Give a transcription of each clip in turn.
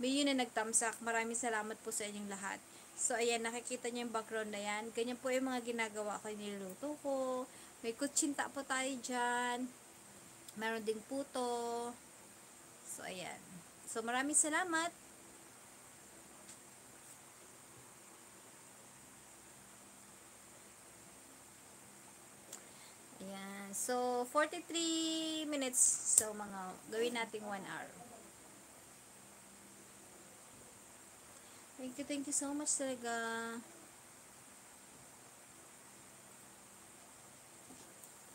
million na nagtamsak. Maraming salamat po sa inyong lahat. So, ayan, nakikita niyo yung background na yan. Ganyan po yung mga ginagawa ko, niluluto ko. May kutsinta po tayo dyan. Meron ding puto. So, ayan. So, maraming salamat. Ayan. So, 43 minutes. So, gawin nating 1 hour. Thank you so much talaga.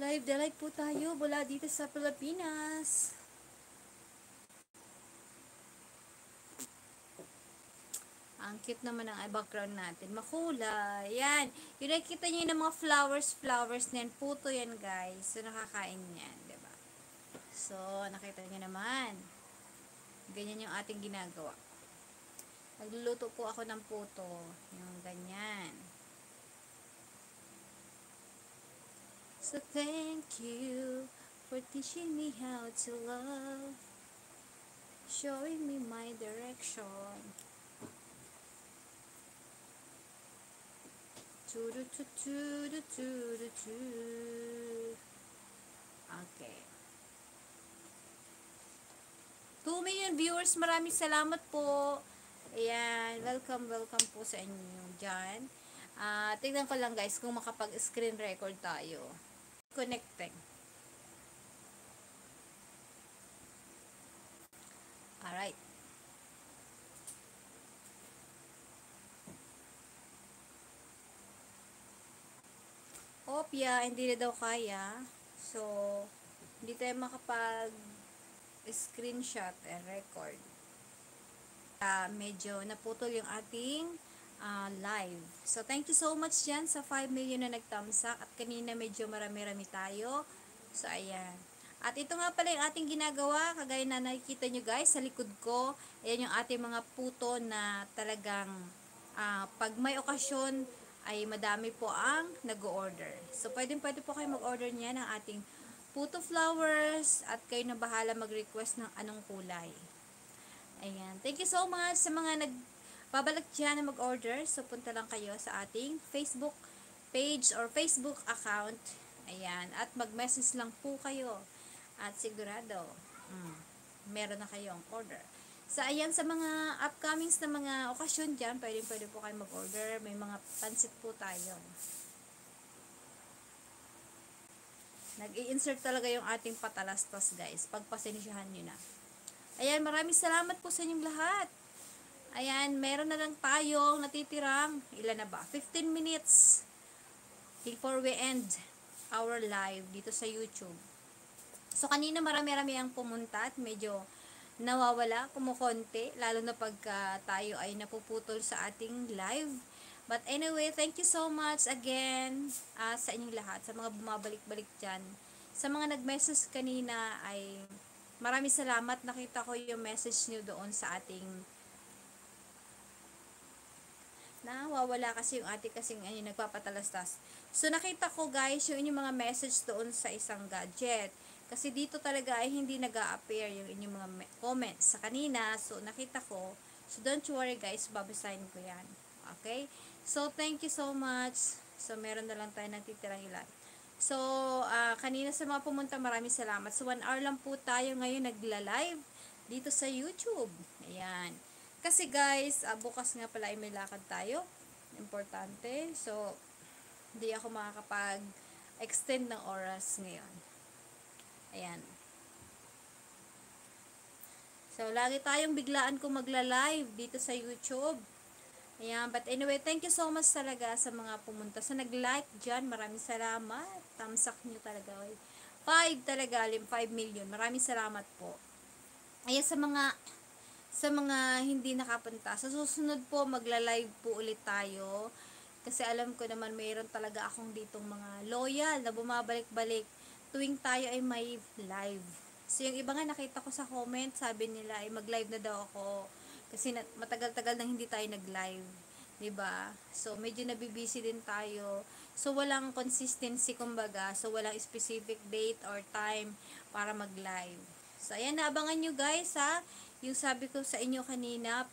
Live na live po tayo mula dito sa Pilipinas. Ang cute naman ang background natin. Makulay. Yan. Yung nakikita nyo ng mga flowers na yan. Puto yan, guys. So, nakakain yan. Diba? So, nakita nyo naman. Ganyan yung ating ginagawa. Nagluluto po ako ng puto. Yung ganyan. So, thank you for teaching me how to love. Showing me my direction. Okay. 2 million viewers, maraming salamat po. Ayan, welcome po sa inyo dyan. Tignan ko lang guys kung makapag-screen record tayo. Connecting. Alright. Opya, hindi na daw kaya. So, hindi tayo makapag-screenshot and record. Medyo naputol yung ating live. So, thank you so much dyan sa 5 million na nagtamsak. At kanina medyo marami-rami tayo. So, ayan. At ito nga pala yung ating ginagawa. Kagaya na nakikita nyo guys sa likod ko. Ayan yung ating mga puto na talagang pag may okasyon ay madami po ang nag-order. So, pwede po kayo mag-order niya ng ating puto flowers at kayo na bahala mag-request ng anong kulay. Ayan. Thank you so much sa mga nagbabalak dyan na mag-order. So, punta lang kayo sa ating Facebook page or Facebook account. Ayan. At mag-message lang po kayo. At sigurado, meron na kayong order. So, ayan, sa mga upcomings na mga okasyon dyan, pwede po kayo mag-order. May mga pansit po tayo. Nag-i-insert talaga yung ating patalastas, guys. Pagpasensyahan nyo na. Ayan, maraming salamat po sa inyong lahat. Ayan, meron na lang tayong natitirang, ilan na ba? 15 minutes before we end our live dito sa YouTube. So, kanina marami-rami ang pumunta at medyo nawawala, kumukonti, lalo na pagka tayo ay napuputol sa ating live. But anyway, thank you so much again sa inyong lahat, sa mga bumabalik-balik dyan. Sa mga nag-message kanina ay maraming salamat. Nakita ko yung message nyo doon sa ating nawawala kasi yung ating kasing nagpapatalastas. So, nakita ko guys yung inyong mga message doon sa isang gadget. Kasi dito talaga ay hindi nag-a-appear yung inyong mga comments sa kanina. So, nakita ko. So, don't worry guys. Babasahin ko yan. Okay? So, thank you so much. So, meron na lang tayo natitirang ilan. So, kanina sa mga pumunta, maraming salamat. So, 1 hour lang po tayo ngayon nagla-live dito sa YouTube. Ayan. Kasi guys, bukas nga pala ay may lakad tayo. Importante. So, hindi ako makakapag-extend ng oras ngayon. Ayan. So, lagi tayong biglaan kung magla-live dito sa YouTube. Ayan. But anyway, thank you so much talaga sa mga pumunta. Sa nag-like dyan, maraming salamat. Tamsak nyo talaga. 5 talaga, 5 million. Maraming salamat po. Ayan, sa mga hindi nakapunta. Sa susunod po, magla-live po ulit tayo. Kasi alam ko naman, mayroon talaga akong ditong mga loyal na bumabalik-balik tuwing tayo ay may live. So, yung iba nga nakita ko sa comment, sabi nila ay mag-live na daw ako. Kasi matagal-tagal nang hindi tayo nag-live. 'Di ba? So, medyo nabibisi din tayo. So, walang consistency kumbaga. So, walang specific date or time para mag-live. So, ayan, naabangan nyo guys ha. yung sabi ko sa inyo kanina,